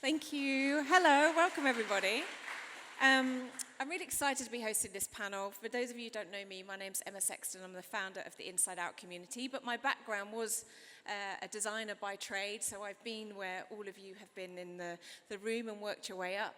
Thank you. Hello, welcome everybody. I'm really excited to be hosting this panel. For those of you who don't know me, my name's Emma Sexton. I'm the founder of the Inside Out community, but my background was a designer by trade, so I've been where all of you have been in the room and worked your way up,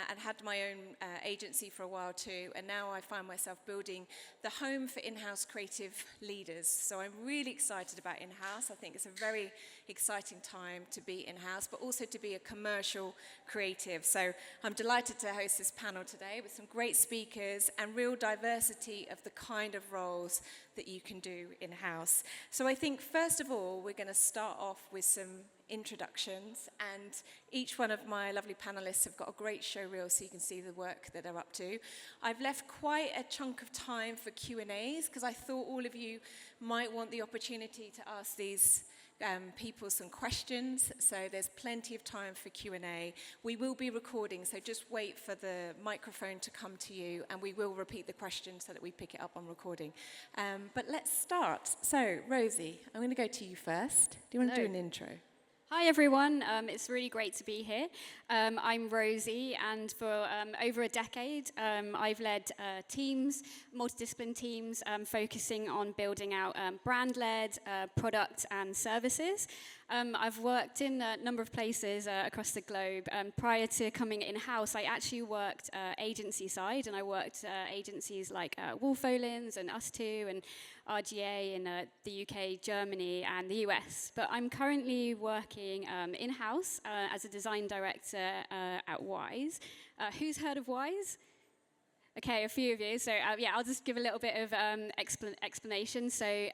and had my own agency for a while too, and now I find myself building the home for in-house creative leaders. So I'm really excited about in-house. I think it's a very exciting time to be in-house, but also to be a commercial creative. So I'm delighted to host this panel today with some great speakers and real diversity of the kind of roles that you can do in-house. So I think first of all, we're going to start off with some introductions, and each one of my lovely panelists have got a great show reel so you can see the work that they're up to. I've left quite a chunk of time for Q&As because I thought all of you might want the opportunity to ask these people some questions, so there's plenty of time for Q&A. We will be recording, so just wait for the microphone to come to you, and we will repeat the question so that we pick it up on recording. But let's start. So, Rosie, I'm going to go to you first. Do you want to do an intro? Hi everyone, it's really great to be here. I'm Rosie, and for over a decade I've led teams, multidiscipline teams, focusing on building out brand-led product and services. I've worked in a number of places across the globe. Prior to coming in-house, I actually worked agency side, and I worked agencies like Wolf Olins and Us2 and RGA in the UK, Germany, and the US. But I'm currently working in-house as a design director at Wise. Who's heard of Wise? Okay, a few of you. So yeah, I'll just give a little bit of explanation. So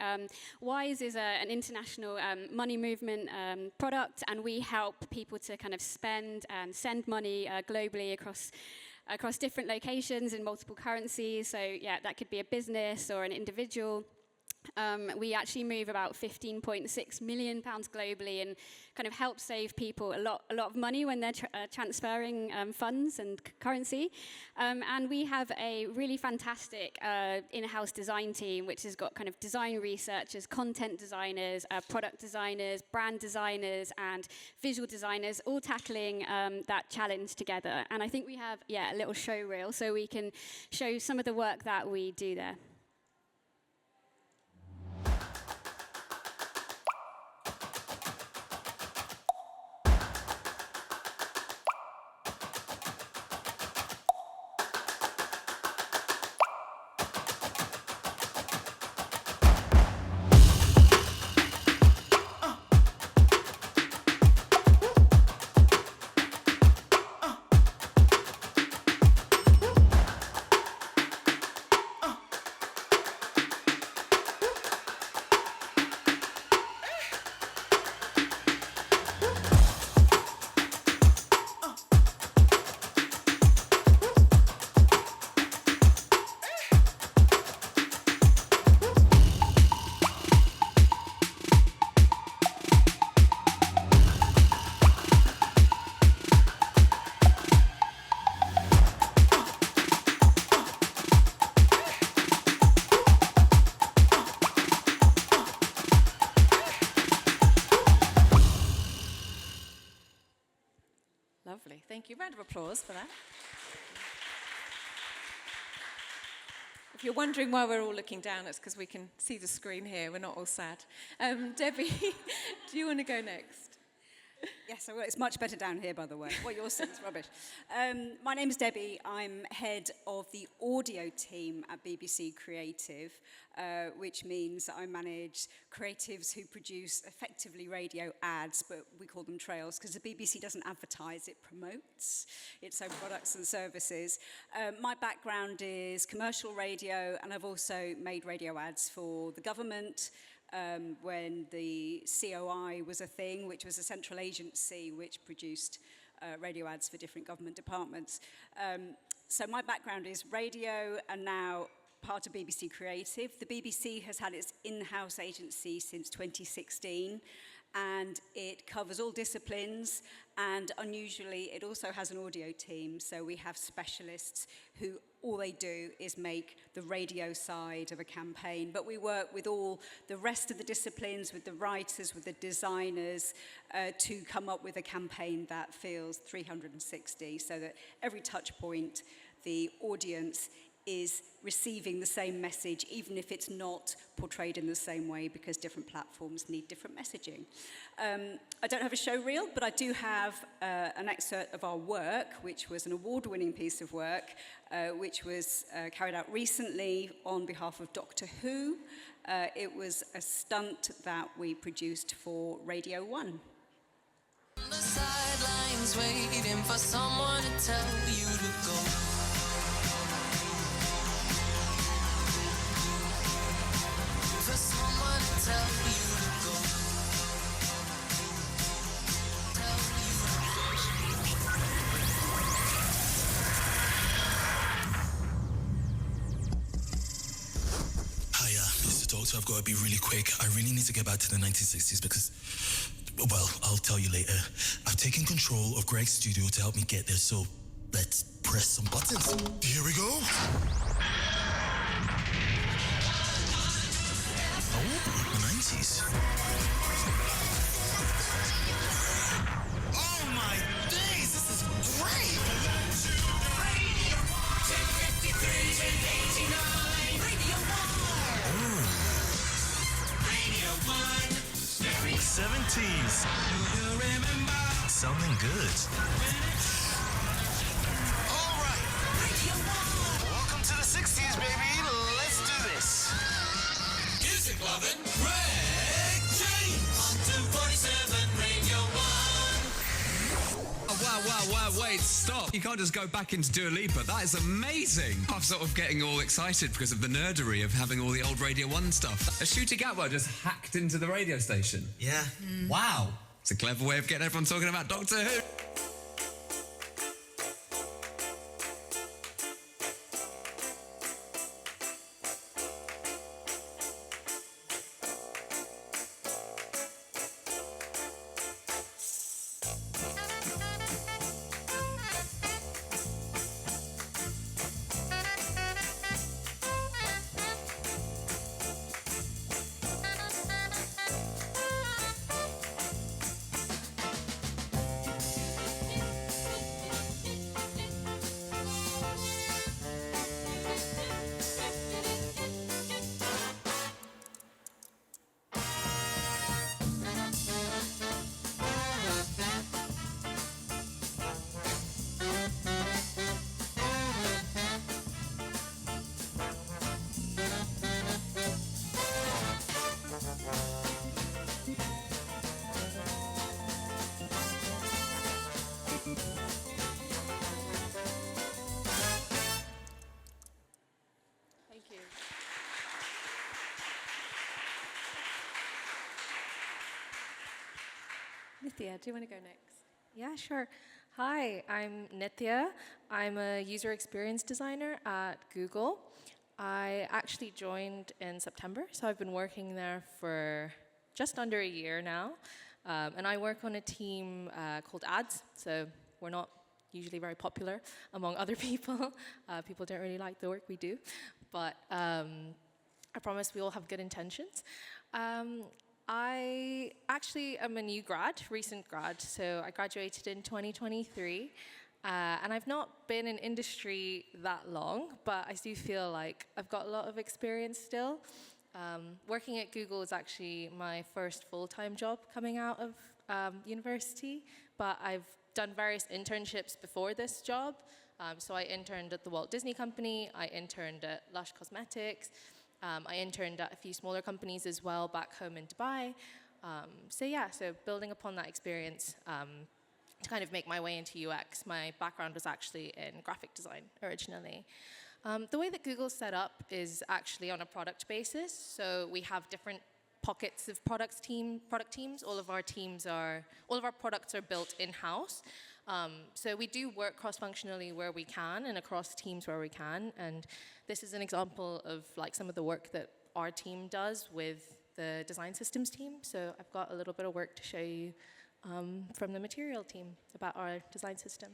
Wise is an international money movement product, and we help people to kind of spend and send money globally across different locations in multiple currencies. So yeah, that could be a business or an individual. We actually move about £15.6 million globally and kind of help save people a lot of money when they're transferring funds and currency. And we have a really fantastic in-house design team, which has got kind of design researchers, content designers, product designers, brand designers, and visual designers, all tackling that challenge together. And I think we have, a little show reel so we can show some of the work that we do there. Lovely, thank you. Round of applause for that. If you're wondering why we're all looking down, it's because we can see the screen here. We're not all sad. Debbie, do you want to go next? Yes, well, it's much better down here, by the way. What you're saying is rubbish. My name is Debbie. I'm head of the audio team at BBC Creative, which means I manage creatives who produce effectively radio ads, but we call them trails because the BBC doesn't advertise, it promotes its own products and services. My background is commercial radio, and I've also made radio ads for the government, when the COI was a thing, which was a central agency which produced radio ads for different government departments. So my background is radio and now part of BBC Creative. The BBC has had its in-house agency since 2016, and it covers all disciplines, and unusually it also has an audio team, so we have specialists who all they do is make the radio side of a campaign, but we work with all the rest of the disciplines, with the writers, with the designers, to come up with a campaign that feels 360, so that every touch point, the audience is receiving the same message, even if it's not portrayed in the same way, because different platforms need different messaging. I don't have a show reel, but I do have an excerpt of our work, which was an award-winning piece of work, which was carried out recently on behalf of Doctor Who. It was a stunt that we produced for Radio 1. On the sidelines waiting for someone to tell you to go. For someone to tell you to go. Tell you Hiya, Mr. Doctor, I've got to be really quick. I really need to get back to the 1960s because, well, I'll tell you later. I've taken control of Greg's studio to help me get there, so let's press some buttons. Here we go. Oh, the 90s. Oh my days, this is great! Radio 1053, 1089. Radio 1. Radio 1. 70s. Do you remember? Something good. All right. Radio 1. Welcome to the 60s, baby. Let's do this. Music loving Greg James on 247 Radio 1. Wow, wait, stop. You can't just go back into Dua Lipa. That is amazing. I'm sort of getting all excited because of the nerdery of having all the old Radio 1 stuff. A shooting Gatwa just hacked into the radio station. Yeah. Wow. It's a clever way of getting everyone talking about Doctor Who. Nitya, do you want to go next? Yeah, sure. Hi, I'm Nitya. I'm a user experience designer at Google. I actually joined in September, so I've been working there for just under a year now. And I work on a team called Ads, so we're not usually very popular among other people. People don't really like the work we do, but I promise we all have good intentions. I actually am a new grad, recent grad, so I graduated in 2023, and I've not been in industry that long, but I do feel like I've got a lot of experience still. Working at Google is actually my first full-time job coming out of university, but I've done various internships before this job. So I interned at the Walt Disney Company, I interned at Lush Cosmetics, I interned at a few smaller companies as well back home in Dubai. So building upon that experience to kind of make my way into UX. My background was actually in graphic design originally. The way that Google's set up is actually on a product basis. So we have different pockets of product teams. All of our products are built in-house. So we do work cross-functionally where we can and across teams where we can. And this is an example of like some of the work that our team does with the design systems team. So I've got a little bit of work to show you from the material team about our design system.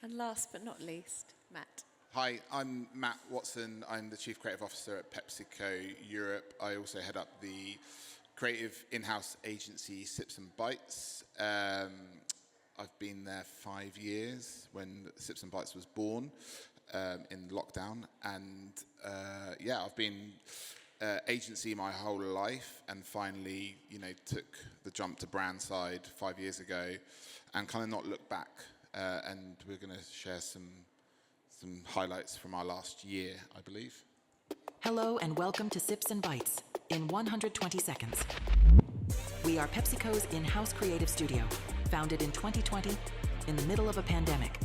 And last but not least, Matt. Hi, I'm Matt Watson. I'm the Chief Creative Officer at PepsiCo Europe. I also head up the creative in-house agency Sips and Bites. I've been there 5 years when Sips and Bites was born in lockdown. And yeah, I've been agency my whole life, and finally, took the jump to brand side 5 years ago and kind of not looked back. And we're going to share some highlights from our last year, I believe. Hello and welcome to Sips and Bites in 120 seconds. We are PepsiCo's in-house creative studio, founded in 2020 in the middle of a pandemic.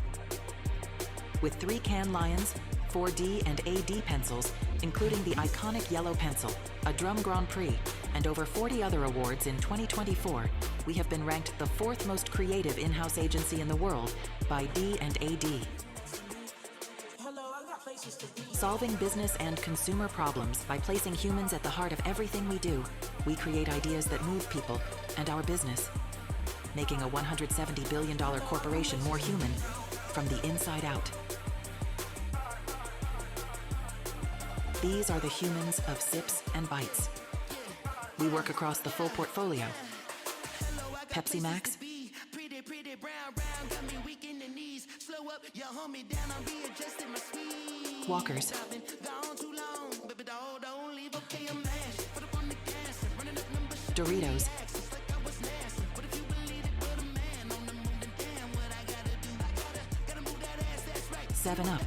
With 3 Cannes Lions, 4 D&AD pencils, including the iconic yellow pencil, a Drum Grand Prix, and over 40 other awards in 2024, we have been ranked the 4th most creative in-house agency in the world by D&AD. Solving business and consumer problems by placing humans at the heart of everything we do, we create ideas that move people and our business, making a $170 billion corporation more human from the inside out. These are the humans of Sips and Bites. We work across the full portfolio. Pepsi Max, Walkers, Doritos, 7-Up,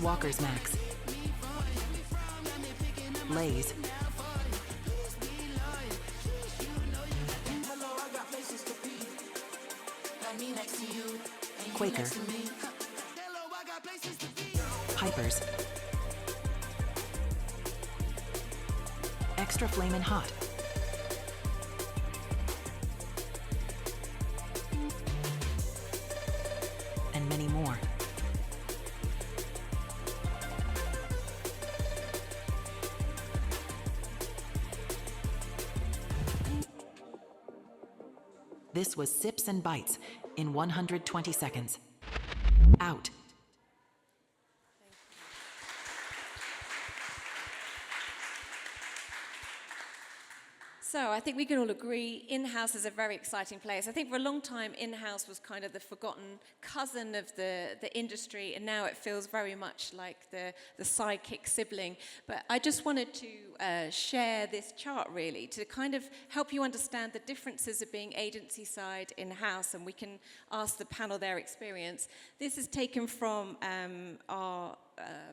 Walkers Max, Lay's, Quaker, Pipers, Extra Flamin' Hot, and many more. This was Sips and Bites in 120 seconds. Out. So I think we can all agree in-house is a very exciting place. I think for a long time, in-house was kind of the forgotten cousin of the industry, and now it feels very much like the sidekick sibling. But I just wanted to share this chart, really, to kind of help you understand the differences of being agency side in-house, and we can ask the panel their experience. This is taken from our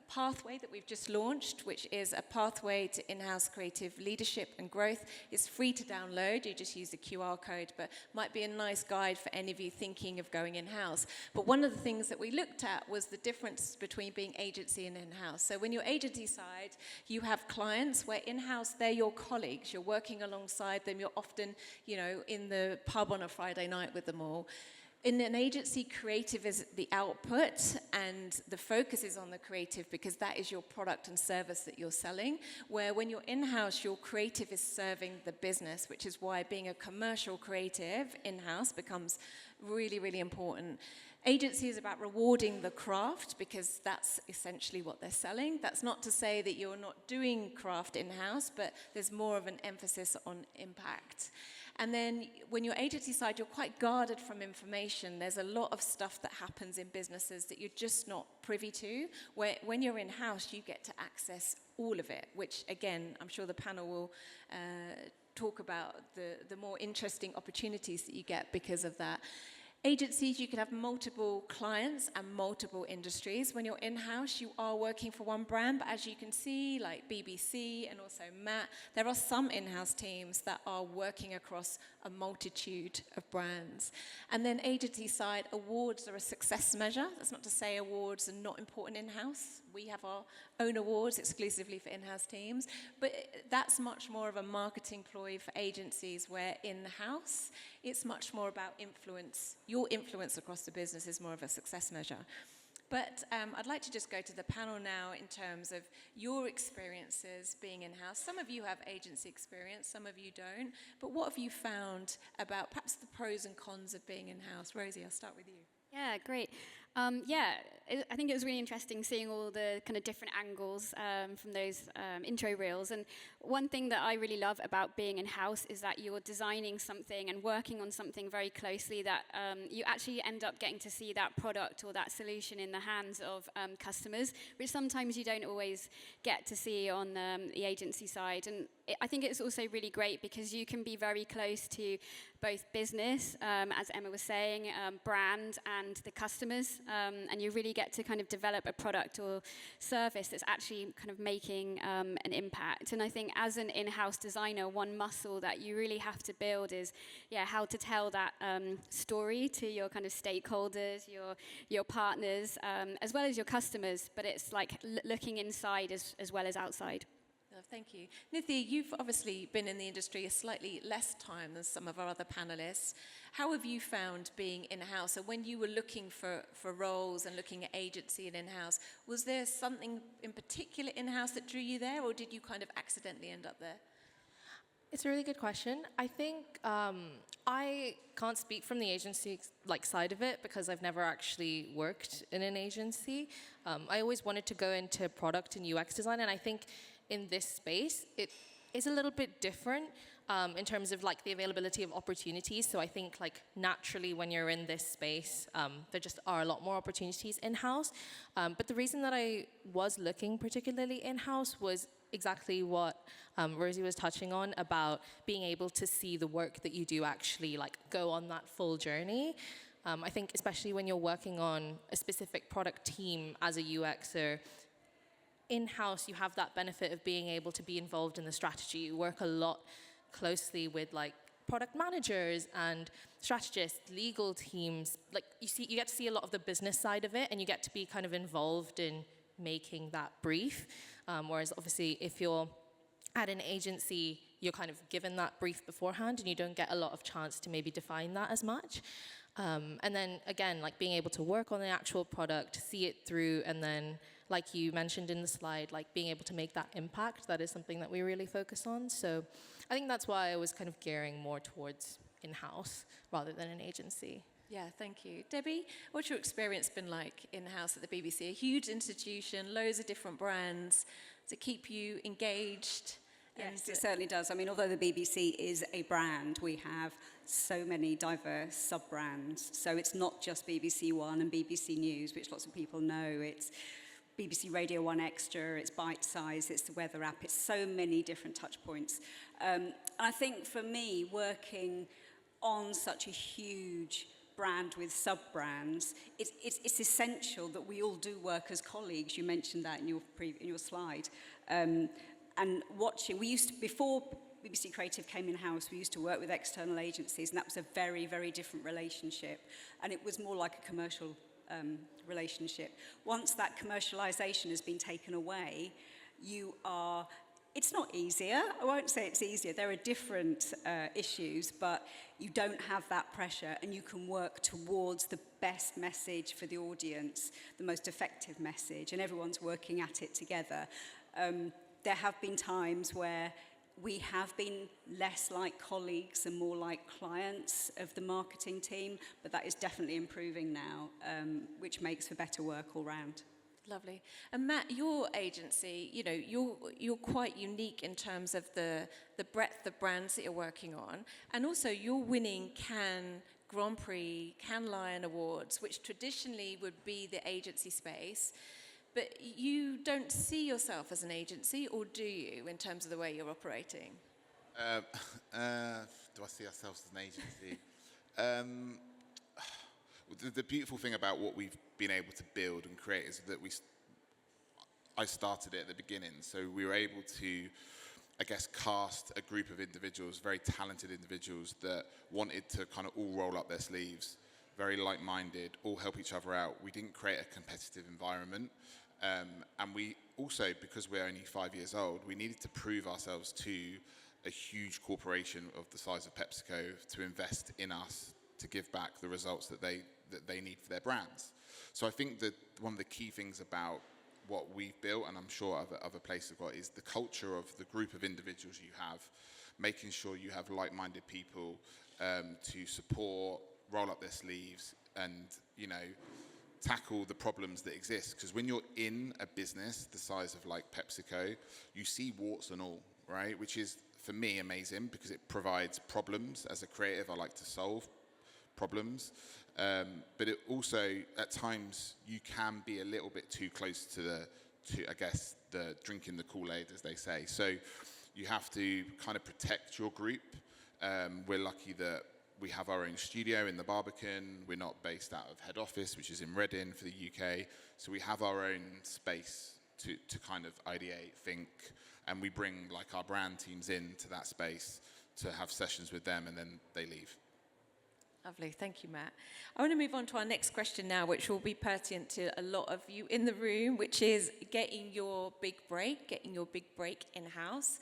pathway that we've just launched, which is a pathway to in-house creative leadership and growth. It's free to download. You just use the QR code, but might be a nice guide for any of you thinking of going in-house. But one of the things that we looked at was the difference between being agency and in-house. So when you're agency side, you have clients where in-house, they're your colleagues. You're working alongside them. You're often, in the pub on a Friday night with them all. In an agency, creative is the output, and the focus is on the creative because that is your product and service that you're selling. Where when you're in-house, your creative is serving the business, which is why being a commercial creative in-house becomes really, really important. Agency is about rewarding the craft because that's essentially what they're selling. That's not to say that you're not doing craft in-house, but there's more of an emphasis on impact. And then when you're agency side, you're quite guarded from information. There's a lot of stuff that happens in businesses that you're just not privy to. Where when you're in-house, you get to access all of it, which again, I'm sure the panel will talk about the more interesting opportunities that you get because of that. Agencies, you can have multiple clients and multiple industries. When you're in-house, you are working for one brand, but as you can see, like BBC and also Matt, there are some in-house teams that are working across a multitude of brands. And then agency side, awards are a success measure. That's not to say awards are not important in-house. We have our own awards exclusively for in-house teams, but that's much more of a marketing ploy for agencies, where in-house, it's much more about influence. Your influence across the business is more of a success measure. But I'd like to just go to the panel now in terms of your experiences being in-house. Some of you have agency experience, some of you don't. But what have you found about perhaps the pros and cons of being in-house? Rosie, I'll start with you. Yeah, great. I think it was really interesting seeing all the kind of different angles from those intro reels. And one thing that I really love about being in-house is that you're designing something and working on something very closely that you actually end up getting to see that product or that solution in the hands of customers, which sometimes you don't always get to see on the agency side. And I think it's also really great because you can be very close to both business, as Emma was saying, brand and the customers, and you really get to kind of develop a product or service that's actually kind of making an impact. And I think as an in-house designer, one muscle that you really have to build is, how to tell that story to your kind of stakeholders, your partners, as well as your customers. But it's like looking inside as well as outside. Thank you. Nitya, you've obviously been in the industry a slightly less time than some of our other panelists. How have you found being in-house? And when you were looking for roles and looking at agency and in-house, was there something in particular in-house that drew you there, or did you kind of accidentally end up there? It's a really good question. I think I can't speak from the agency side of it because I've never actually worked in an agency. I always wanted to go into product and UX design, and I think in this space, it is a little bit different in terms of the availability of opportunities. So I think naturally when you're in this space, there just are a lot more opportunities in-house. But the reason that I was looking particularly in-house was exactly what Rosie was touching on about being able to see the work that you do actually go on that full journey. I think especially when you're working on a specific product team as a UXer, in-house, you have that benefit of being able to be involved in the strategy. You work a lot closely with product managers and strategists, legal teams. You get to see a lot of the business side of it, and you get to be kind of involved in making that brief. Whereas obviously, if you're at an agency, you're kind of given that brief beforehand, and you don't get a lot of chance to maybe define that as much. And then again, being able to work on the actual product, see it through, and then like you mentioned in the slide, being able to make that impact, that is something that we really focus on. So I think that's why I was kind of gearing more towards in-house rather than an agency. Yeah, thank you. Debbie, what's your experience been like in-house at the BBC? A huge institution, loads of different brands to keep you engaged. Yes, it certainly does. I mean, although the BBC is a brand, we have so many diverse sub-brands. So it's not just BBC One and BBC News, which lots of people know. It's BBC Radio 1 Extra, it's Bite Size, it's the weather app, it's so many different touch points. And I think for me, working on such a huge brand with sub-brands, it's essential that we all do work as colleagues. You mentioned that in your slide. And watching, before BBC Creative came in-house, we used to work with external agencies, and that was a very, very different relationship. And it was more like a commercial relationship. Once that commercialization has been taken away, it's not easier. I won't say it's easier. There are different issues, but you don't have that pressure, and you can work towards the best message for the audience, the most effective message, and everyone's working at it together. There have been times where we have been less like colleagues and more like clients of the marketing team, but that is definitely improving now, which makes for better work all round. Lovely. And Matt, your agency, you're quite unique in terms of the breadth the brands that you're working on, and also you're winning Cannes Grand Prix, Cannes Lion Awards, which traditionally would be the agency space. But you don't see yourself as an agency, or do you, in terms of the way you're operating? Do I see ourselves as an agency? The beautiful thing about what we've been able to build and create is that I started it at the beginning, so we were able to, I guess, cast a group of individuals, very talented individuals that wanted to kind of all roll up their sleeves, very like-minded, all help each other out. We didn't create a competitive environment, and we also, because we're only 5 years old, we needed to prove ourselves to a huge corporation of the size of PepsiCo to invest in us, to give back the results that they need for their brands. So I think that one of the key things about what we've built, and I'm sure other places have got, is the culture of the group of individuals you have, making sure you have like-minded people to support, roll up their sleeves, and, you know, tackle the problems that exist. Because when you're in a business the size of like PepsiCo, you see warts and all, right? Which is, for me, amazing because it provides problems. As a creative, I like to solve problems. But it also, at times, you can be a little bit too close to I guess, the drinking the Kool-Aid, as they say. So you have to kind of protect your group. We're lucky that we have our own studio in the Barbican. We're not based out of head office, which is in Reading for the UK. So we have our own space to kind of ideate, think, and we bring like our brand teams into that space to have sessions with them, and then they leave. Lovely, thank you, Matt. I want to move on to our next question now, which will be pertinent to a lot of you in the room, which is getting your big break in-house.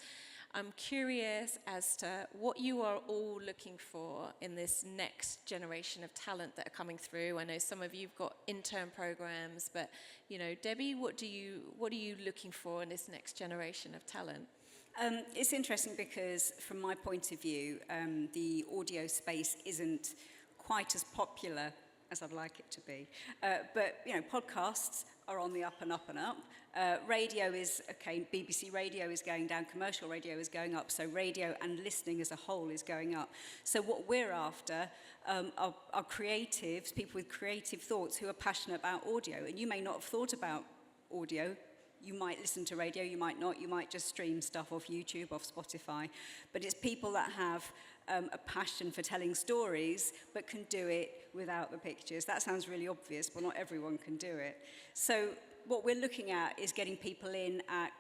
I'm curious as to what you are all looking for in this next generation of talent that are coming through. I know some of you've got intern programs, but, you know, Debbie, what are you looking for in this next generation of talent? It's interesting because, from my point of view, the audio space isn't quite as popular as I'd like it to be. But, you know, podcasts are on the up and up and up. Radio is, okay, BBC radio is going down, commercial radio is going up, so radio and listening as a whole is going up. So what we're after are creatives, people with creative thoughts who are passionate about audio. And you may not have thought about audio. You might listen to radio, you might not, you might just stream stuff off YouTube, off Spotify. But it's people that have a passion for telling stories, but can do it without the pictures. That sounds really obvious, but not everyone can do it. So what we're looking at is getting people in at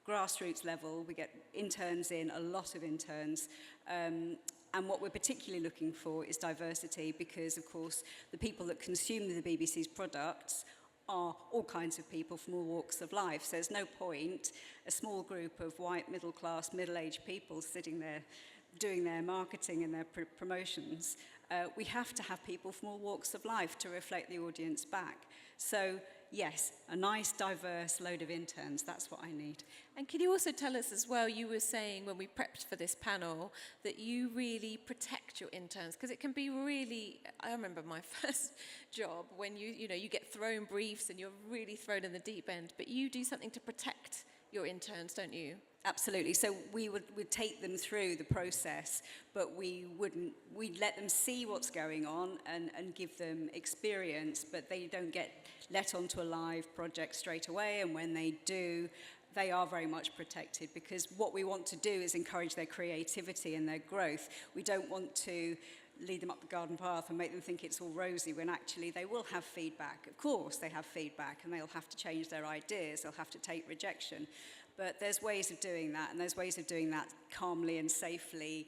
grassroots level. We get interns in, a lot of interns. And what we're particularly looking for is diversity, because, of course, the people that consume the BBC's products are all kinds of people from all walks of life. So there's no point a small group of white, middle-class, middle-aged people sitting there doing their marketing and their promotions. We have to have people from all walks of life to reflect the audience back. So, yes, a nice, diverse load of interns, that's what I need. And can you also tell us as well, you were saying when we prepped for this panel, that you really protect your interns, because it can be really, I remember my first job when you get thrown briefs and you're really thrown in the deep end, but you do something to protect your interns, don't you? Absolutely. So we would take them through the process, but we'd let them see what's going on and give them experience, but they don't get let onto a live project straight away. And when they do, they are very much protected, because what we want to do is encourage their creativity and their growth. We don't want to lead them up the garden path and make them think it's all rosy, when actually they will have feedback. Of course they have feedback, and they'll have to change their ideas, they'll have to take rejection. But there's ways of doing that, and there's ways of doing that calmly and safely,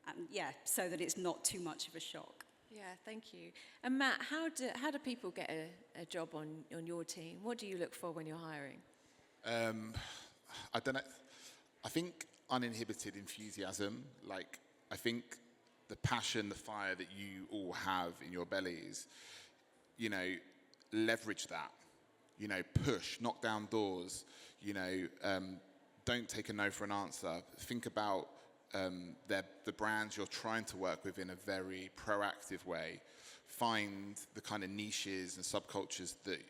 and so that it's not too much of a shock. Yeah, thank you. And Matt, how do people get a job on your team? What do you look for when you're hiring? I don't know. I think uninhibited enthusiasm. Like, I think the passion, the fire that you all have in your bellies, you know, leverage that. You know, push, knock down doors. You know, don't take a no for an answer. Think about the brands you're trying to work with in a very proactive way. Find the kind of niches and subcultures that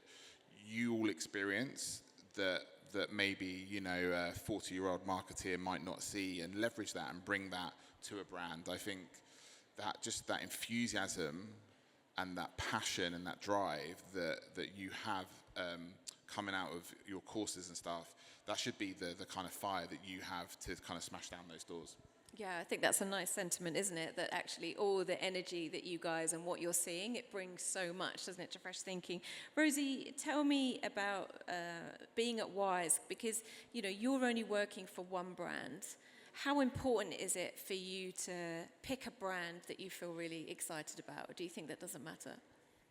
you all experience that that maybe, you know, a 40-year-old marketeer might not see, and leverage that and bring that to a brand. I think that just that enthusiasm and that passion and that drive that you have coming out of your courses and stuff, that should be the kind of fire that you have to kind of smash down those doors. Yeah, I think that's a nice sentiment, isn't it? That actually all the energy that you guys and what you're seeing, it brings so much, doesn't it, to fresh thinking. Rosie, tell me about being at Wise, because, you know, you're only working for one brand. How important is it for you to pick a brand that you feel really excited about? Or do you think that doesn't matter?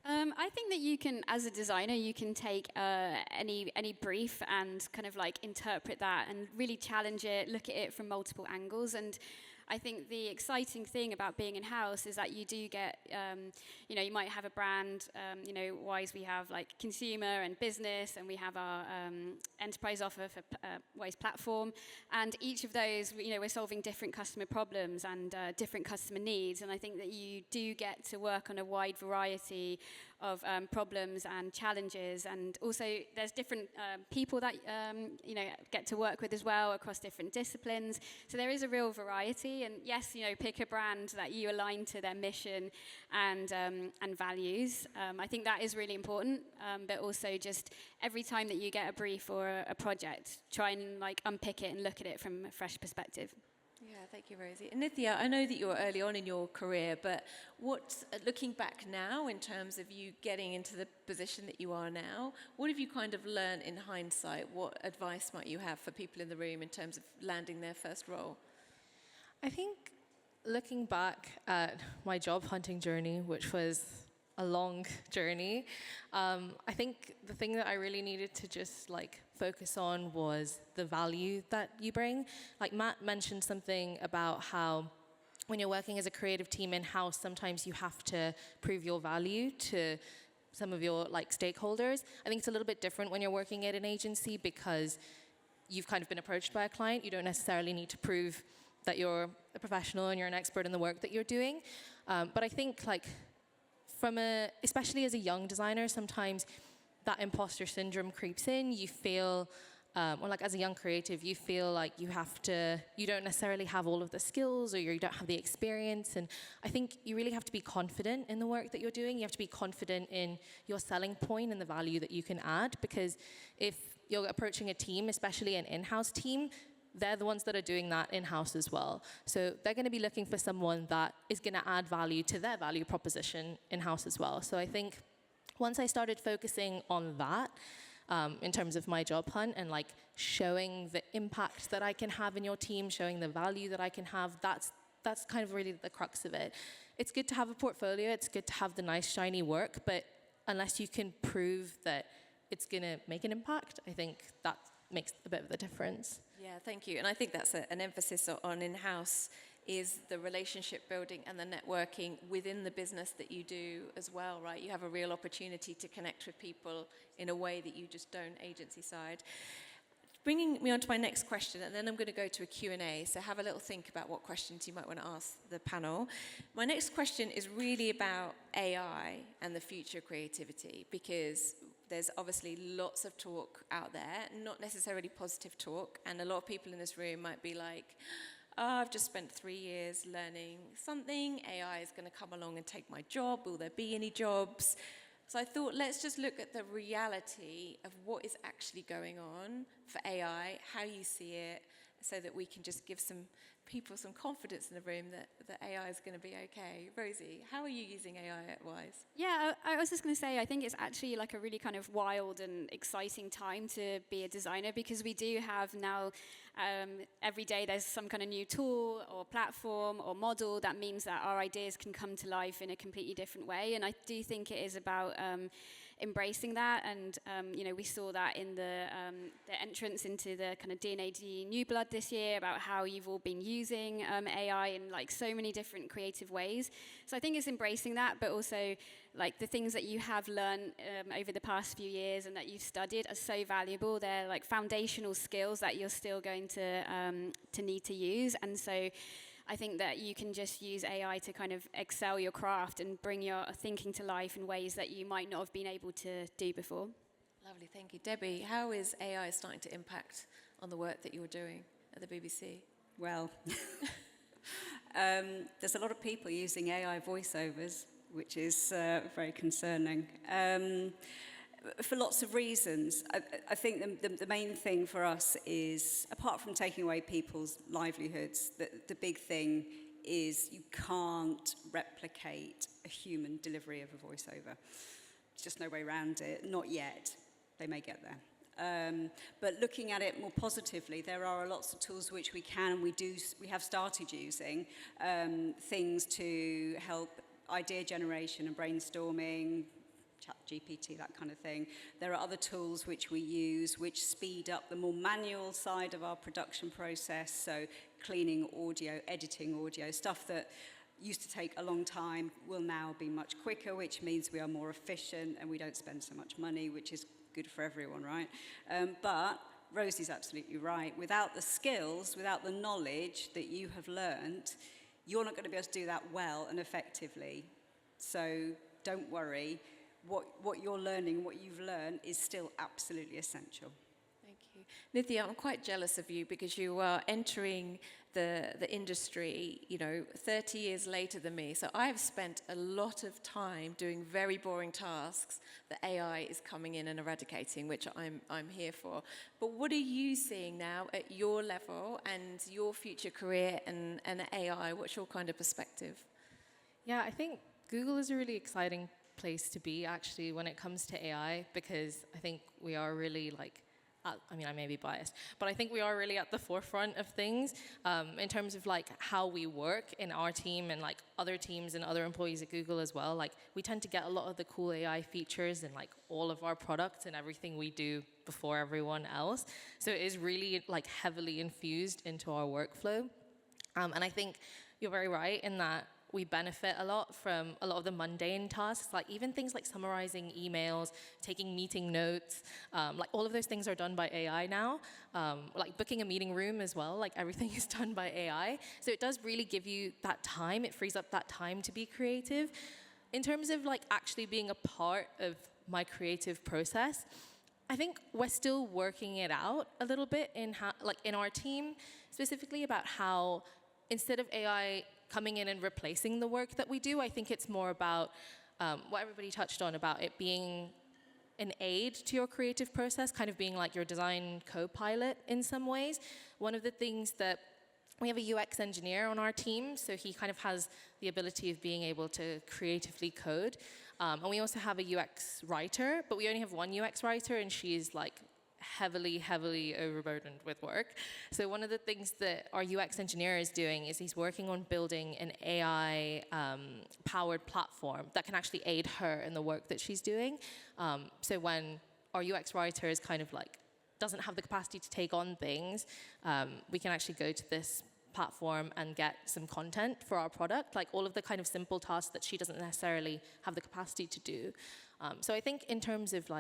I think that you can, as a designer, you can take any brief and kind of like interpret that and really challenge it, look at it from multiple angles. And I think the exciting thing about being in-house is that you do get, you know, you might have a brand, you know, Wise, we have like consumer and business, and we have our enterprise offer for Wise platform. And each of those, you know, we're solving different customer problems and different customer needs. And I think that you do get to work on a wide variety of problems and challenges, and also there's different people that you know, get to work with as well across different disciplines. So there is a real variety, and yes, you know, pick a brand that you align to their mission and values. I think that is really important, but also just every time that you get a brief or a project, try and like unpick it and look at it from a fresh perspective. Yeah, thank you, Rosie. And Nitya, I know that you were early on in your career, but looking back now in terms of you getting into the position that you are now, what have you kind of learned in hindsight? What advice might you have for people in the room in terms of landing their first role? I think looking back at my job hunting journey, which was a long journey, I think the thing that I really needed to just like focus on was the value that you bring. Like Matt mentioned something about how when you're working as a creative team in-house, sometimes you have to prove your value to some of your like stakeholders. I think it's a little bit different when you're working at an agency because you've kind of been approached by a client. You don't necessarily need to prove that you're a professional and you're an expert in the work that you're doing. But I think like especially as a young designer, sometimes that imposter syndrome creeps in. You feel, or like as a young creative, you feel like you don't necessarily have all of the skills or you don't have the experience. And I think you really have to be confident in the work that you're doing. You have to be confident in your selling point and the value that you can add, because if you're approaching a team, especially an in-house team, they're the ones that are doing that in-house as well. So they're going to be looking for someone that is going to add value to their value proposition in-house as well. So I think once I started focusing on that, in terms of my job hunt and like showing the impact that I can have in your team, showing the value that I can have, that's kind of really the crux of it. It's good to have a portfolio, it's good to have the nice shiny work, but unless you can prove that it's going to make an impact, I think that makes a bit of the difference. Yeah, thank you. And I think that's an emphasis on in-house, is the relationship building and the networking within the business that you do as well, right? You have a real opportunity to connect with people in a way that you just don't agency side. Bringing me on to my next question, and then I'm going to go to a Q&A, so have a little think about what questions you might want to ask the panel. My next question is really about AI and the future of creativity, because there's obviously lots of talk out there, not necessarily positive talk, and a lot of people in this room might be like, oh, I've just spent 3 years learning something, AI is going to come along and take my job, will there be any jobs? So I thought, let's just look at the reality of what is actually going on for AI, how you see it, so that we can just give some people some confidence in the room that AI is going to be okay. Rosie, how are you using AI at Wise? Yeah, I was just going to say, I think it's actually like a really kind of wild and exciting time to be a designer, because we do have now, every day there's some kind of new tool or platform or model that means that our ideas can come to life in a completely different way. And I do think it is about embracing that, and you know, we saw that in the entrance into the kind of D&AD New Blood this year, about how you've all been using AI in like so many different creative ways. So I think it's embracing that, but also like the things that you have learned over the past few years and that you've studied are so valuable. They're like foundational skills that you're still going to need to use. And so I think that you can just use AI to kind of excel your craft and bring your thinking to life in ways that you might not have been able to do before. Lovely, thank you. Debbie, how is AI starting to impact on the work that you're doing at the BBC? Well, there's a lot of people using AI voiceovers, which is very concerning. For lots of reasons. I think the main thing for us is, apart from taking away people's livelihoods, the big thing is you can't replicate a human delivery of a voiceover. There's just no way around it, not yet. They may get there. But looking at it more positively, there are lots of tools which we have started using, things to help idea generation and brainstorming, ChatGPT, that kind of thing. There are other tools which we use which speed up the more manual side of our production process, so cleaning audio, editing audio, stuff that used to take a long time will now be much quicker, which means we are more efficient and we don't spend so much money, which is good for everyone, right? But Rosie's absolutely right. Without the skills, without the knowledge that you have learned, you're not going to be able to do that well and effectively. So don't worry. What you're learning, what you've learned, is still absolutely essential. Thank you. Nitya, I'm quite jealous of you because you are entering the industry, 30 years later than me. So I've spent a lot of time doing very boring tasks that AI is coming in and eradicating, which I'm here for. But what are you seeing now at your level and your future career and AI? What's your kind of perspective? Yeah, I think Google is a really exciting place to be actually when it comes to AI, because I think we are really I may be biased, but I think we are really at the forefront of things in terms of how we work in our team and other teams and other employees at Google as well. We tend to get a lot of the cool AI features in all of our products and everything we do before everyone else. So it is really heavily infused into our workflow. And I think you're very right in that we benefit a lot from a lot of the mundane tasks, even things like summarizing emails, taking meeting notes, all of those things are done by AI now. Booking a meeting room as well, everything is done by AI. So it does really give you that time. It frees up that time to be creative. In terms of actually being a part of my creative process, I think we're still working it out a little bit in how, in our team, specifically about how instead of AI coming in and replacing the work that we do, I think it's more about what everybody touched on, about it being an aid to your creative process, kind of being like your design co-pilot in some ways. One of the things that we have a UX engineer on our team, so he kind of has the ability of being able to creatively code. And we also have a UX writer, but we only have one UX writer, and she's heavily overburdened with work. So one of the things that our UX engineer is doing is he's working on building an AI powered platform that can actually aid her in the work that she's doing. So when our UX writer is kind of doesn't have the capacity to take on things, we can actually go to this platform and get some content for our product, all of the kind of simple tasks that she doesn't necessarily have the capacity to do. So I think in terms of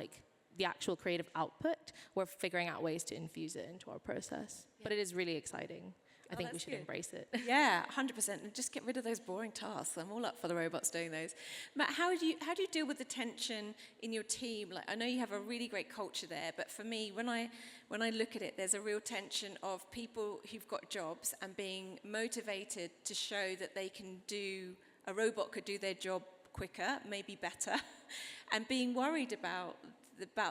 the actual creative output, we're figuring out ways to infuse it into our process. Yeah. But it is really exciting. I think we should embrace it. Yeah, 100%. And just get rid of those boring tasks. I'm all up for the robots doing those. Matt, how do you deal with the tension in your team? I know you have a really great culture there, but for me, when I look at it, there's a real tension of people who've got jobs and being motivated to show that a robot could do their job quicker, maybe better, and being worried about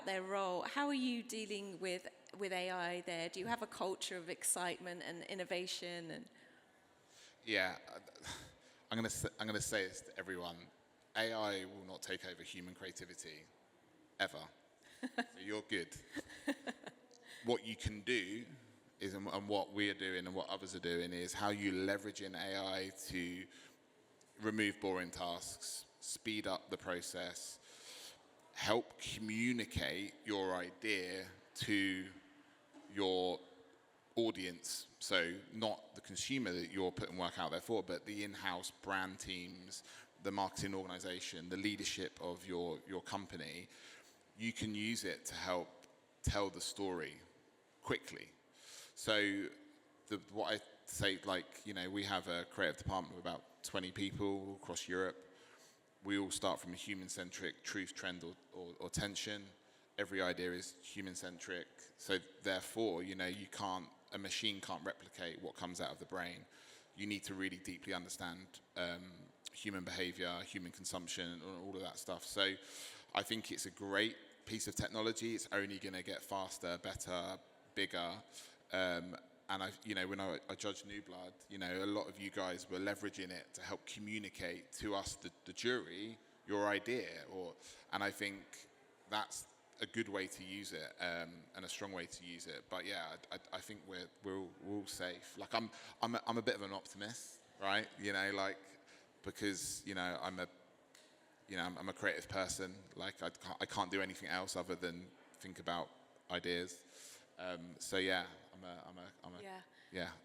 their role. How are you dealing with AI there? Do you have a culture of excitement and innovation? Yeah, I'm going to say this to everyone. AI will not take over human creativity, ever. So you're good. What you can do is, and what we are doing and what others are doing, is how you leverage in AI to remove boring tasks, speed up the process, help communicate your idea to your audience. So not the consumer that you're putting work out there for, but the in-house brand teams, the marketing organization, the leadership of your company. You can use it to help tell the story quickly. So what I say, we have a creative department of about 20 people across Europe. We all start from a human-centric truth, trend, or tension. every idea is human-centric. So therefore, you know, a machine can't replicate what comes out of the brain. You need to really deeply understand human behavior, human consumption, and all of that stuff. So I think it's a great piece of technology. It's only going to get faster, better, bigger. And when I judged New Blood, you know, a lot of you guys were leveraging it to help communicate to us, the jury, your idea. And I think that's a good way to use it, and a strong way to use it. But yeah, I think we're all safe. Like I'm a bit of an optimist, right? You know, like, because you know I'm a creative person. Like I can't do anything else other than think about ideas. So yeah, I'm a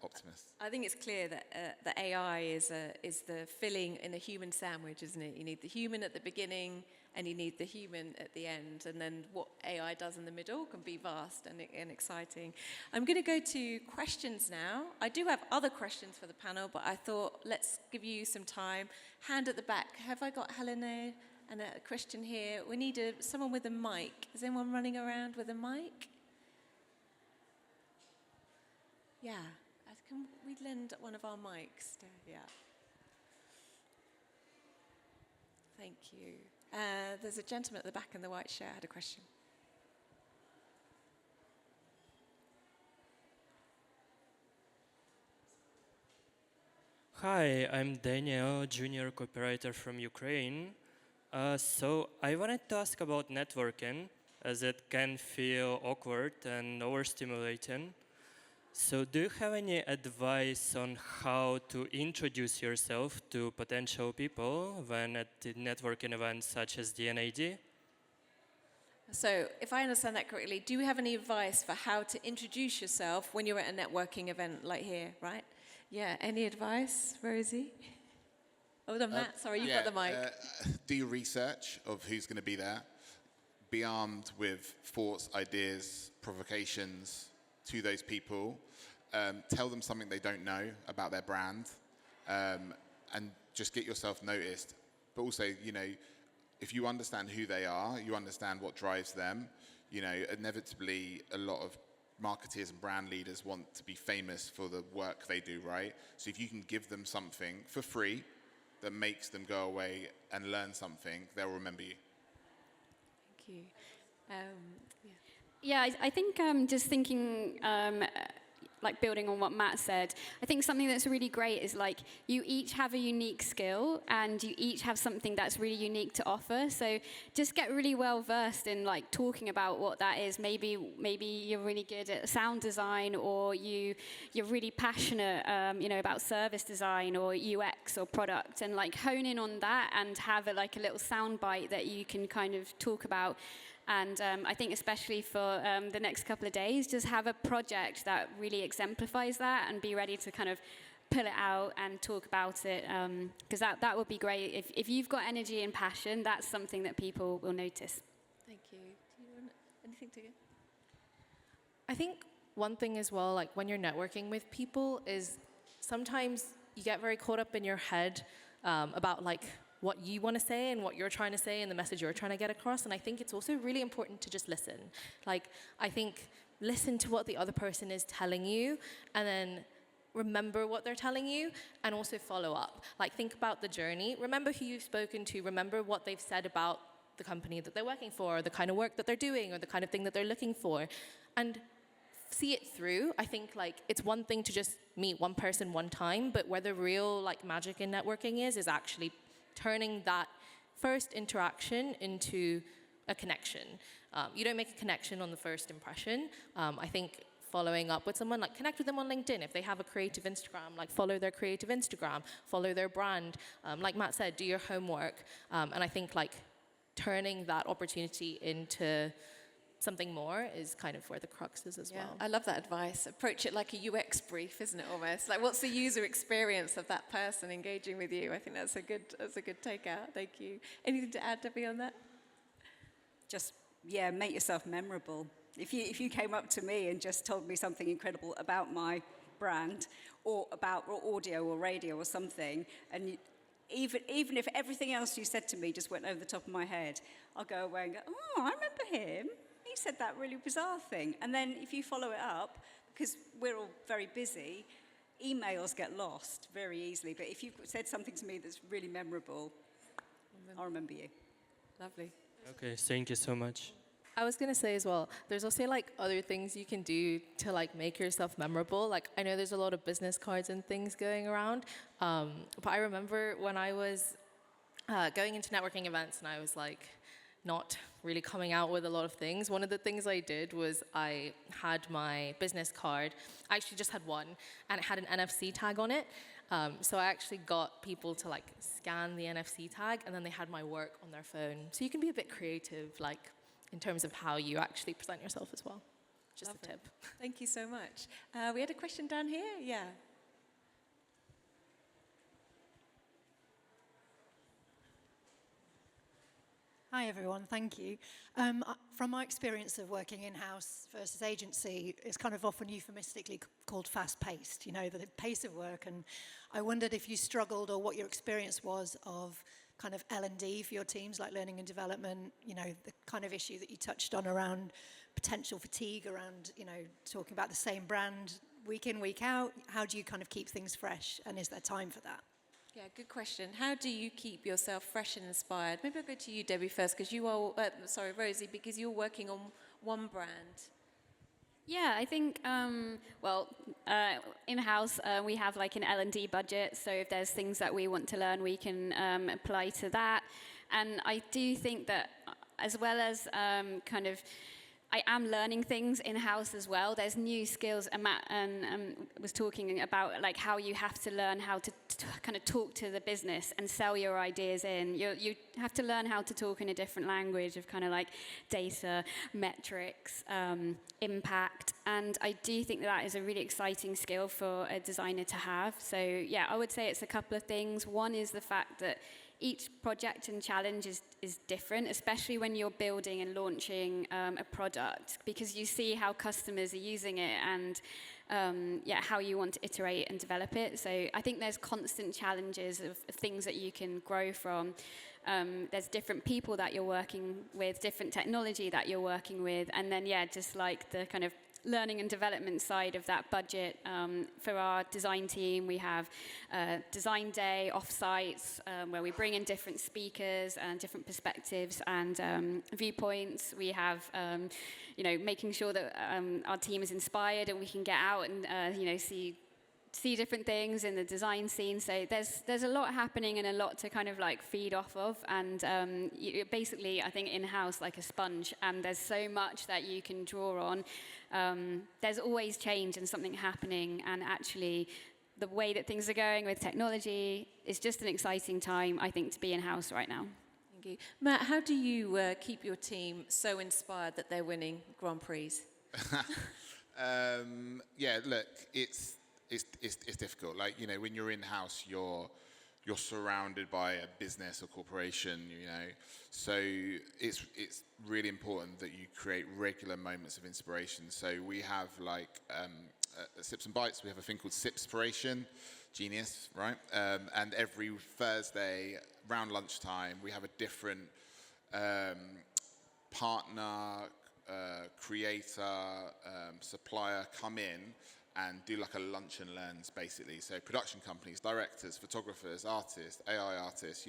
optimist. I think it's clear that the AI is the filling in a human sandwich, isn't it? You need the human at the beginning and you need the human at the end, and then what AI does in the middle can be vast and exciting. I'm going to go to questions now. I do have other questions for the panel, but I thought let's give you some time. Hand at the back. Have I got Helena and a question here? We need someone with a mic. Is anyone running around with a mic? Yeah. Can we lend one of our mics? Yeah. Thank you. There's a gentleman at the back in the white shirt had a question. Hi, I'm Daniel, junior copywriter from Ukraine. So I wanted to ask about networking, as it can feel awkward and overstimulating. So do you have any advice on how to introduce yourself to potential people when at networking events such as D&AD? So if I understand that correctly, do you have any advice for how to introduce yourself when you're at a networking event like here, right? Yeah, any advice, Rosie? Oh, no, Matt, sorry, you've got the mic. Do your research of who's going to be there. Be armed with thoughts, ideas, provocations to those people. Tell them something they don't know about their brand, and just get yourself noticed. But also, you know, if you understand who they are, you understand what drives them. You know, inevitably, a lot of marketeers and brand leaders want to be famous for the work they do, right? So if you can give them something for free that makes them go away and learn something, they'll remember you. Thank you. Yeah, I think just thinking, like building on what Matt said, I think something that's really great is like you each have a unique skill and you each have something that's really unique to offer. So just get really well versed in like talking about what that is. Maybe you're really good at sound design, or you're really passionate, about service design or UX or product, and like hone in on that and have a little sound bite that you can kind of talk about. And I think especially for the next couple of days, just have a project that really exemplifies that and be ready to kind of pull it out and talk about it, because that would be great. If you've got energy and passion, that's something that people will notice. Thank you. Do you want anything to go? I think one thing as well, like when you're networking with people, is sometimes you get very caught up in your head about like what you want to say and what you're trying to say and the message you're trying to get across. And I think it's also really important to just listen. Like, I think listen to what the other person is telling you and then remember what they're telling you and also follow up. Like, think about the journey. Remember who you've spoken to. Remember what they've said about the company that they're working for, or the kind of work that they're doing, or the kind of thing that they're looking for. And see it through. I think like it's one thing to just meet one person one time, but where the real like magic in networking is actually turning that first interaction into a connection. You don't make a connection on the first impression. I think following up with someone, like connect with them on LinkedIn. If they have a creative Instagram, like follow their creative Instagram, follow their brand. Like Matt said, do your homework. And I think like turning that opportunity into something more is kind of where the crux is as well. I love that advice. Approach it like a UX brief, isn't it, almost? Like, what's the user experience of that person engaging with you? I think that's a good takeout. Thank you. Anything to add, Debbie, on that? Just, make yourself memorable. If you came up to me and just told me something incredible about my brand, or about audio or radio or something, and even if everything else you said to me just went over the top of my head, I'll go away and go, oh, I remember him. He said that really bizarre thing? And then if you follow it up, because we're all very busy, emails get lost very easily. But if you've said something to me that's really memorable, I'll remember you. Lovely. Okay, thank you so much. I was gonna say as well, there's also like other things you can do to like make yourself memorable. Like I know there's a lot of business cards and things going around, but I remember when I was going into networking events and I was like not really coming out with a lot of things. One of the things I did was I had my business card. I actually just had one, and it had an NFC tag on it. So I actually got people to like scan the NFC tag, and then they had my work on their phone. So you can be a bit creative, like in terms of how you actually present yourself as well. Just a tip. Thank you so much. We had a question down here. Yeah. Hi everyone, thank you. From my experience of working in-house versus agency, it's kind of often euphemistically called fast-paced, you know, the pace of work. And I wondered if you struggled or what your experience was of kind of L&D for your teams, like learning and development, you know, the kind of issue that you touched on around potential fatigue, around, you know, talking about the same brand week in, week out. How do you kind of keep things fresh, and is there time for that? Yeah, good question. How do you keep yourself fresh and inspired? Maybe I'll go to you, Debbie, first, because you are, Rosie, because you're working on one brand. Yeah, I think, in-house we have like an L&D budget, so if there's things that we want to learn, we can apply to that. And I do think that as well as I am learning things in-house as well. There's new skills, and Matt was talking about like how you have to learn how to kind of talk to the business and sell your ideas in. You have to learn how to talk in a different language of kind of like data, metrics, impact. And I do think that is a really exciting skill for a designer to have. So yeah, I would say it's a couple of things. One is the fact that each project and challenge is different, especially when you're building and launching a product, because you see how customers are using it and how you want to iterate and develop it. So I think there's constant challenges of things that you can grow from. There's different people that you're working with, different technology that you're working with, and then just like the kind of learning and development side of that budget. For our design team, we have design day offsites where we bring in different speakers and different perspectives and viewpoints. We have, making sure that our team is inspired and we can get out and, see different things in the design scene. So there's a lot happening and a lot to kind of like feed off of. And basically, I think in-house like a sponge, and there's so much that you can draw on. There's always change and something happening, and actually the way that things are going with technology is just an exciting time, I think, to be in-house right now. Thank you. Matt, how do you keep your team so inspired that they're winning Grand Prix? Look, it's difficult. Like, when you're in-house, you're surrounded by a business or corporation, So it's really important that you create regular moments of inspiration. So we have at Sips and Bites, we have a thing called Sipspiration. Genius, right? And every Thursday around lunchtime, we have a different partner, creator, supplier come in and do like a lunch and learns, basically. So production companies, directors, photographers, artists, AI artists,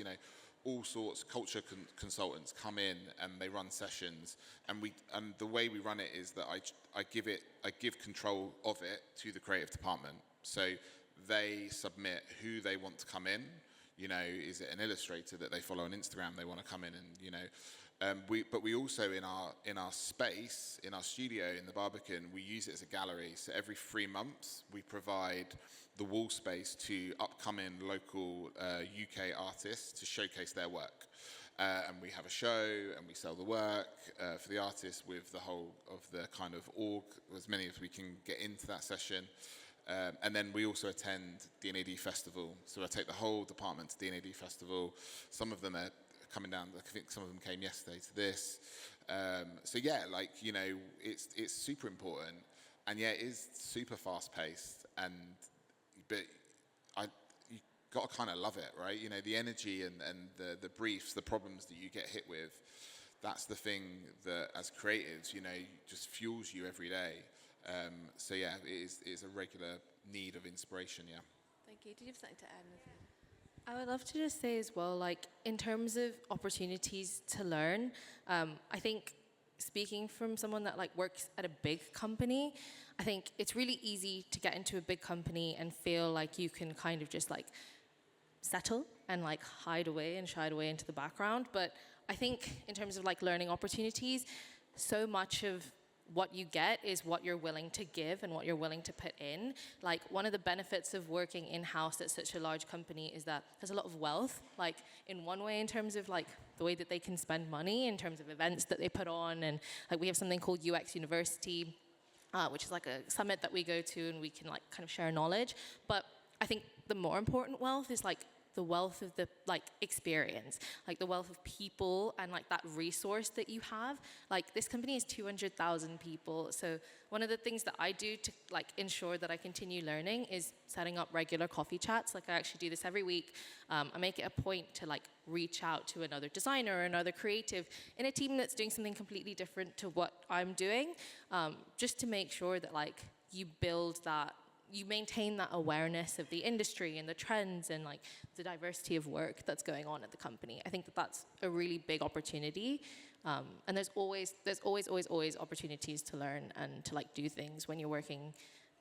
all sorts, culture consultants come in and they run sessions. And the way we run it is that I give control of it to the creative department. So they submit who they want to come in. Is it an illustrator that they follow on Instagram they want to come in and, but we also in our space, in our studio in the Barbican, we use it as a gallery. So every 3 months we provide the wall space to upcoming local UK artists to showcase their work. And we have a show and we sell the work for the artists with the whole of the kind of org, as many as we can get into that session. And then we also attend D&AD Festival. So I take the whole department to D&AD Festival. Some of them are coming down, I think some of them came yesterday to this. It's super important. And it is super fast paced. But you got to kind of love it, right? The energy and the briefs, the problems that you get hit with, that's the thing that, as creatives, just fuels you every day. So yeah, it is a regular need of inspiration. Yeah. Thank you. Did you have something to add, Nitya? I would love to just say as well, like in terms of opportunities to learn, I think speaking from someone that like works at a big company, I think it's really easy to get into a big company and feel like you can kind of just like settle and like hide away and shy away into the background. But I think in terms of like learning opportunities, so much of what you get is what you're willing to give and what you're willing to put in. Like one of the benefits of working in-house at such a large company is that there's a lot of wealth, like in one way in terms of like the way that they can spend money, in terms of events that they put on. And like we have something called UX University, which is like a summit that we go to and we can like kind of share knowledge. But I think the more important wealth is like the wealth of the like experience, like the wealth of people and like that resource that you have. Like this company is 200,000 people. So one of the things that I do to like ensure that I continue learning is setting up regular coffee chats. Like I actually do this every week. I make it a point to like reach out to another designer or another creative in a team that's doing something completely different to what I'm doing, just to make sure that like you build that, you maintain that awareness of the industry and the trends and like the diversity of work that's going on at the company. I think that that's a really big opportunity. And there's always opportunities to learn and to like do things when you're working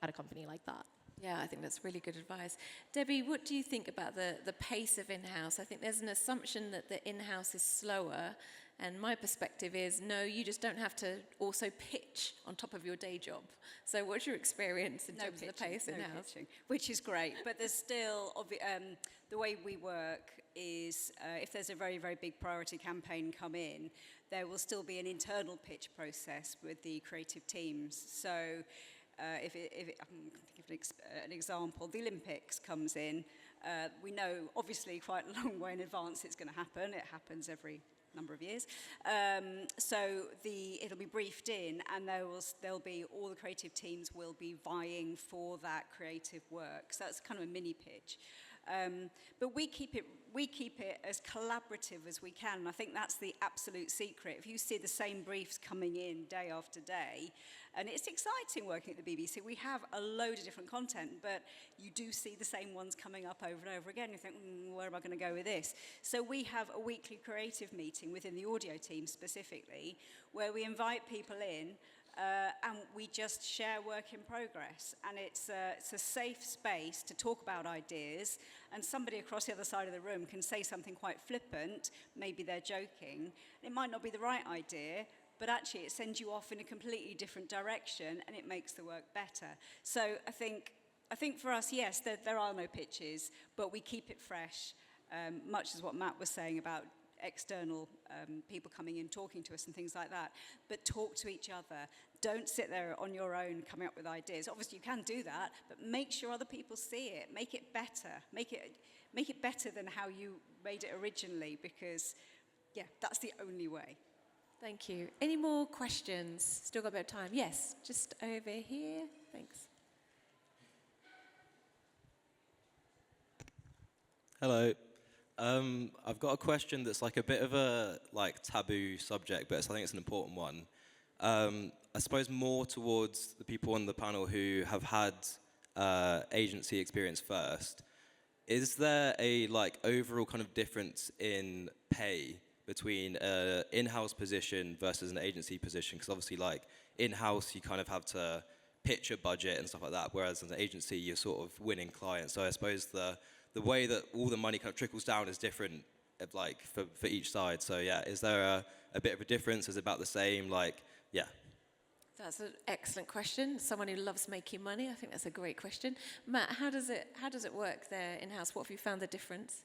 at a company like that. Yeah, I think that's really good advice. Debbie, what do you think about the pace of in-house? I think there's an assumption that the in-house is slower. And my perspective is, no, you just don't have to also pitch on top of your day job. So what's your experience in terms of the pace in-house? Pitching, which is great, but there's still, the way we work is if there's a very, very big priority campaign come in, there will still be an internal pitch process with the creative teams. So I can give an example, the Olympics comes in, we know obviously quite a long way in advance it's going to happen. It happens every number of years. So it'll be briefed in, and there'll be all the creative teams will be vying for that creative work. So that's kind of a mini pitch. But we keep it as collaborative as we can, and I think that's the absolute secret. If you see the same briefs coming in day after day, and it's exciting working at the BBC, we have a load of different content, but you do see the same ones coming up over and over again. You think, where am I going to go with this? So we have a weekly creative meeting within the audio team specifically, where we invite people in, and we just share work in progress. And it's a safe space to talk about ideas, and somebody across the other side of the room can say something quite flippant, maybe they're joking. It might not be the right idea, but actually it sends you off in a completely different direction, and it makes the work better. So I think for us, yes, there are no pitches, but we keep it fresh, much as what Matt was saying about external people coming in, talking to us and things like that. But talk to each other. Don't sit there on your own coming up with ideas. Obviously, you can do that, but make sure other people see it. Make it better. Make it better than how you made it originally, because, yeah, that's the only way. Thank you. Any more questions? Still got a bit of time. Yes, just over here. Thanks. Hello. I've got a question that's like a bit of a like taboo subject, but I think it's an important one. I suppose more towards the people on the panel who have had agency experience first. Is there a like overall kind of difference in pay between an in-house position versus an agency position? Because obviously, like in-house, you kind of have to pitch a budget and stuff like that, whereas as an agency, you're sort of winning clients. So I suppose the way that all the money kind of trickles down is different, like for each side. So yeah, is there a bit of a difference? Is it about the same? Like, yeah. That's an excellent question. Someone who loves making money. I think that's a great question. Matt, how does it work there in-house? What have you found the difference?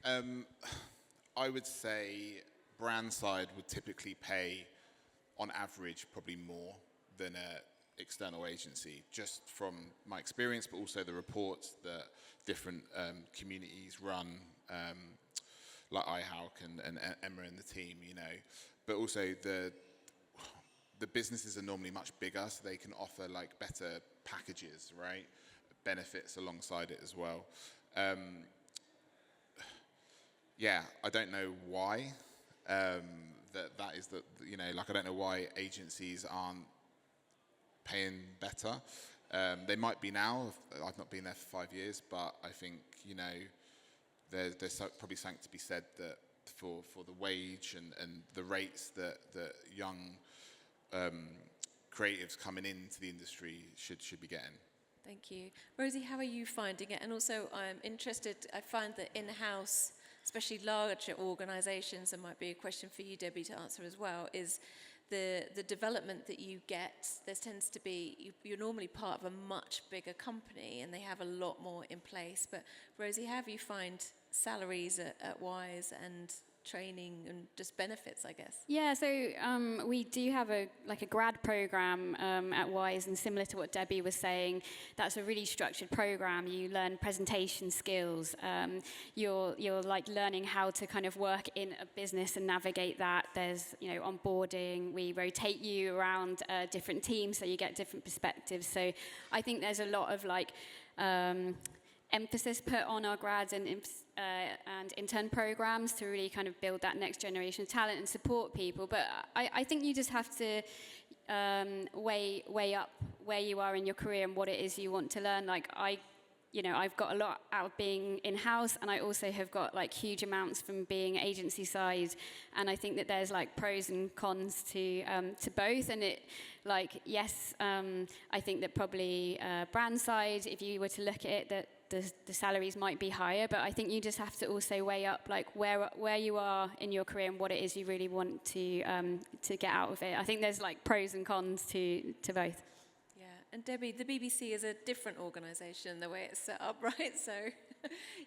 I would say brand side would typically pay, on average, probably more than an external agency, just from my experience, but also the reports that different communities run, like iHalk and Emma and the team, you know. But also the businesses are normally much bigger, so they can offer like better packages, right? Benefits alongside it as well. Yeah, I don't know why that is the, you know, like I don't know why agencies aren't paying better. They might be now. I've not been there for 5 years, but I think, you know, there's probably something to be said that for the wage and the rates that young creatives coming into the industry should be getting. Thank you. Rosie, how are you finding it? And also, I'm interested, I find that in-house, especially larger organisations, and might be a question for you, Debbie, to answer as well, is the development that you get. There tends to be, you're normally part of a much bigger company and they have a lot more in place. But Rosie, how do you find salaries at Wise and training and just benefits, I guess? Yeah, so we do have a grad program at Wise, and similar to what Debbie was saying, that's a really structured program. You learn presentation skills. You're like learning how to kind of work in a business and navigate that. There's, you know, onboarding. We rotate you around different teams, so you get different perspectives. So I think there's a lot of like emphasis put on our grads and intern programs to really kind of build that next generation of talent and support people. But I think you just have to weigh up where you are in your career and what it is you want to learn. Like I've got a lot out of being in-house, and I also have got like huge amounts from being agency side. And I think that there's like pros and cons to both. And it, like, yes, I think that probably brand side, if you were to look at it, that the salaries might be higher, but I think you just have to also weigh up like where you are in your career and what it is you really want to get out of it. I think there's like pros and cons to both. Yeah, and Debbie, the BBC is a different organisation the way it's set up, right? So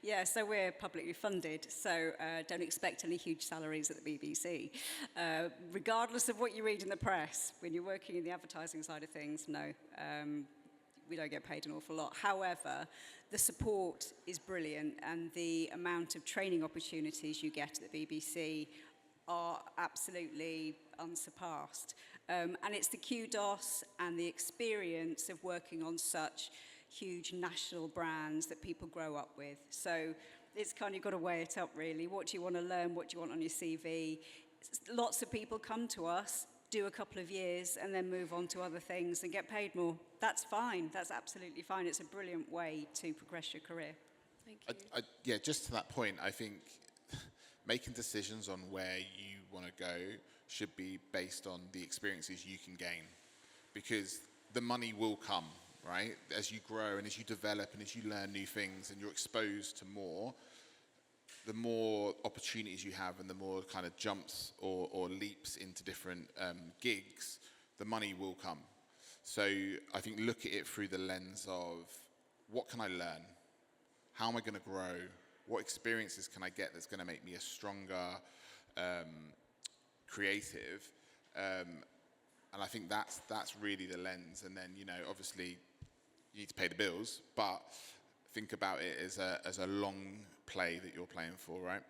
yeah, so we're publicly funded, so don't expect any huge salaries at the BBC. Regardless of what you read in the press, when you're working in the advertising side of things, no, we don't get paid an awful lot. However, the support is brilliant, and the amount of training opportunities you get at the BBC are absolutely unsurpassed. And it's the kudos and the experience of working on such huge national brands that people grow up with. So it's kind of got to weigh it up, really. What do you want to learn? What do you want on your CV? Lots of people come to us, do a couple of years, and then move on to other things and get paid more. That's fine. That's absolutely fine. It's a brilliant way to progress your career. Thank you. Yeah, just to that point, I think making decisions on where you want to go should be based on the experiences you can gain, because the money will come, right? As you grow and as you develop and as you learn new things and you're exposed to more, the more opportunities you have and the more kind of jumps or leaps into different gigs, the money will come. So I think look at it through the lens of, what can I learn? How am I going to grow? What experiences can I get that's going to make me a stronger creative? And I think that's really the lens. And then, you know, obviously you need to pay the bills, but think about it as a long play that you're playing for, right?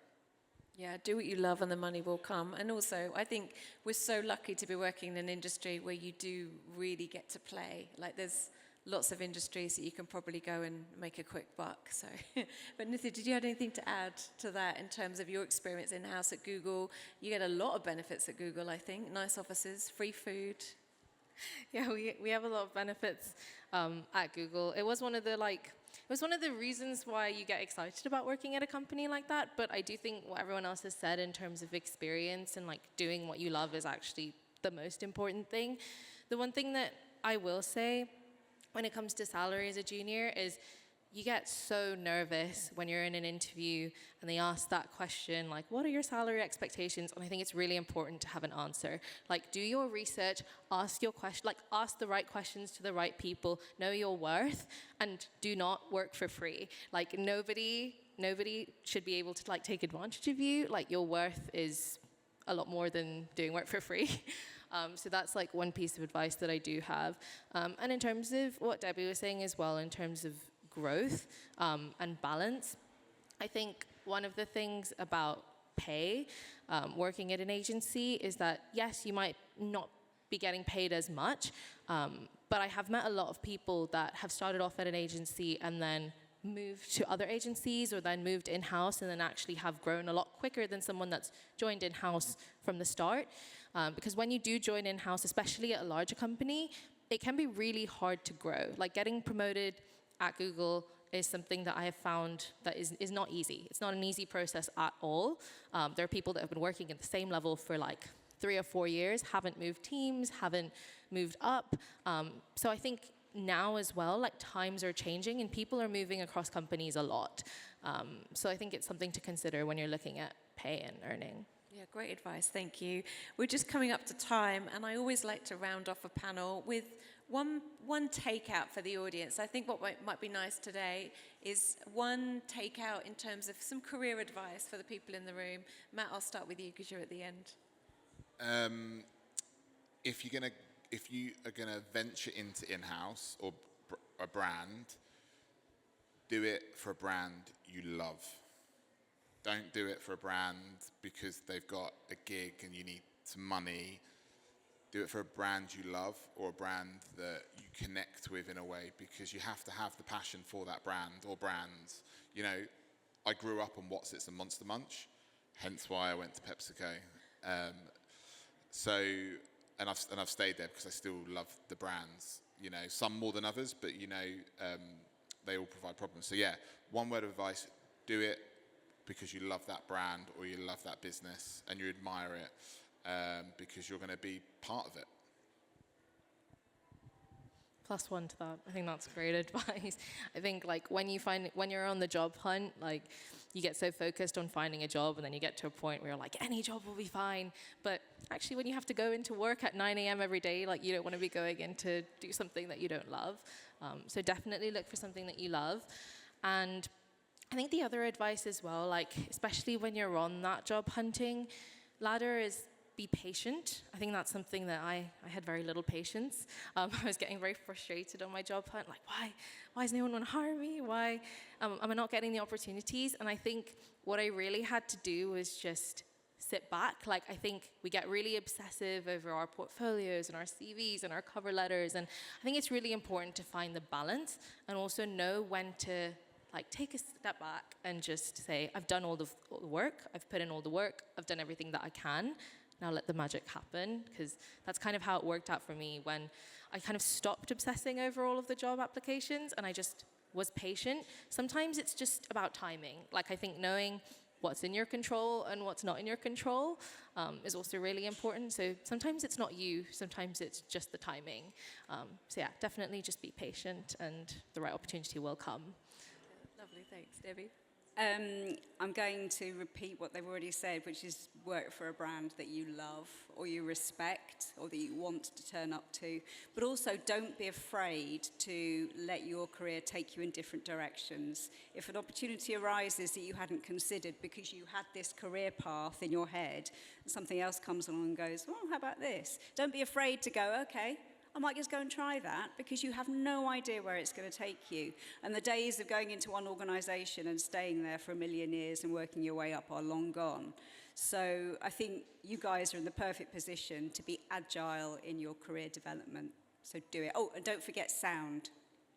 Yeah, do what you love and the money will come. And also, I think we're so lucky to be working in an industry where you do really get to play. Like, there's lots of industries that you can probably go and make a quick buck. So, but Nitya, did you have anything to add to that in terms of your experience in-house at Google? You get a lot of benefits at Google, I think. Nice offices, free food. Yeah, we have a lot of benefits at Google. It was one of the reasons why you get excited about working at a company like that. But I do think what everyone else has said in terms of experience and like doing what you love is actually the most important thing. The one thing that I will say when it comes to salary as a junior is you get so nervous when you're in an interview and they ask that question, like, what are your salary expectations? And I think it's really important to have an answer. Like, do your research, ask your question, like, ask the right questions to the right people, know your worth, and do not work for free. Like, nobody should be able to, like, take advantage of you. Like, your worth is a lot more than doing work for free. So that's, like, one piece of advice that I do have. And in terms of what Debbie was saying as well, in terms of growth and balance, I think one of the things about pay, working at an agency, is that yes, you might not be getting paid as much, but I have met a lot of people that have started off at an agency and then moved to other agencies or then moved in-house and then actually have grown a lot quicker than someone that's joined in-house from the start. Because when you do join in-house, especially at a larger company, it can be really hard to grow. Like getting promoted at Google is something that I have found that is not easy. It's not an easy process at all. There are people that have been working at the same level for like 3 or 4 years, haven't moved teams, haven't moved up. So I think now as well, like times are changing and people are moving across companies a lot. So I think it's something to consider when you're looking at pay and earning. Yeah, great advice, thank you. We're just coming up to time, and I always like to round off a panel with one takeout for the audience. I think what might be nice today is one takeout in terms of some career advice for the people in the room. Matt, I'll start with you because you're at the end. If you are gonna venture into in-house or a brand, do it for a brand you love. Don't do it for a brand because they've got a gig and you need some money. Do it for a brand you love or a brand that you connect with in a way, because you have to have the passion for that brand or brands. You know, I grew up on Wotsits and Monster Munch, hence why I went to PepsiCo. And I've stayed there because I still love the brands. You know, some more than others, but you know, they all provide problems. So yeah, one word of advice: do it because you love that brand or you love that business and you admire it, because you're going to be part of it. +1 to that. I think that's great advice. I think like when you're on the job hunt, like you get so focused on finding a job and then you get to a point where you're like, any job will be fine. But actually when you have to go into work at 9 a.m. every day, like you don't want to be going in to do something that you don't love. So definitely look for something that you love. And I think the other advice as well, like especially when you're on that job hunting ladder, is be patient. I think that's something that I had very little patience. I was getting very frustrated on my job hunt, like why does no one want to hire me? Why am I not getting the opportunities? And I think what I really had to do was just sit back. Like I think we get really obsessive over our portfolios and our CVs and our cover letters, and I think it's really important to find the balance and also know when to like take a step back and just say, I've done all the work, I've put in all the work, I've done everything that I can. Now let the magic happen, because that's kind of how it worked out for me when I kind of stopped obsessing over all of the job applications and I just was patient. Sometimes it's just about timing. Like I think knowing what's in your control and what's not in your control is also really important. So sometimes it's not you, sometimes it's just the timing. So yeah, definitely just be patient and the right opportunity will come. Lovely, thanks. Debbie? I'm going to repeat what they've already said, which is work for a brand that you love or you respect or that you want to turn up to. But also don't be afraid to let your career take you in different directions. If an opportunity arises that you hadn't considered because you had this career path in your head, and something else comes along and goes, well, how about this? Don't be afraid to go, okay, I might just go and try that, because you have no idea where it's going to take you. And the days of going into one organisation and staying there for 1,000,000 years and working your way up are long gone. So I think you guys are in the perfect position to be agile in your career development. So do it. Oh, and don't forget sound.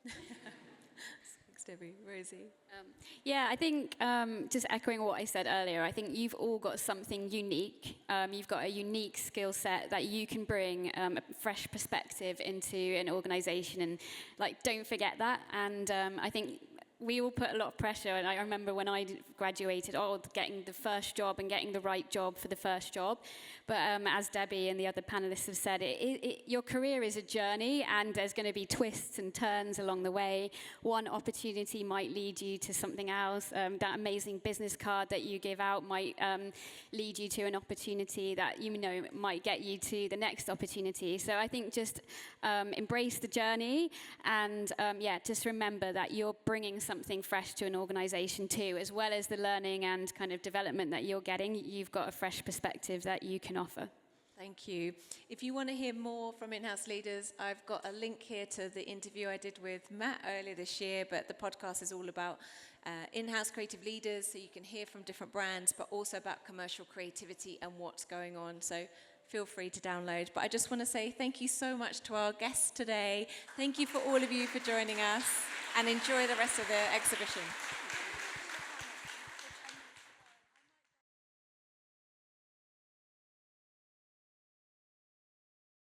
Thanks, Debbie. Rosie? Yeah, I think just echoing what I said earlier, I think you've all got something unique. You've got a unique skill set that you can bring a fresh perspective into an organization, and like don't forget that. And I think we all put a lot of pressure, and I remember when I graduated, getting the first job and getting the right job for the first job. But as Debbie and the other panelists have said, your career is a journey, and there's going to be twists and turns along the way. One opportunity might lead you to something else. That amazing business card that you give out might lead you to an opportunity that might get you to the next opportunity. So I think just embrace the journey, and just remember that you're bringing something fresh to an organization too, as well as the learning and kind of development that you're getting. You've got a fresh perspective that you can offer. Thank you. If you want to hear more from in-house leaders, I've got a link here to the interview I did with Matt earlier this year, but the podcast is all about in-house creative leaders, so you can hear from different brands, but also about commercial creativity and what's going on. So feel free to download. But I just want to say thank you so much to our guests today. Thank you for all of you for joining us. and enjoy the rest of the exhibition.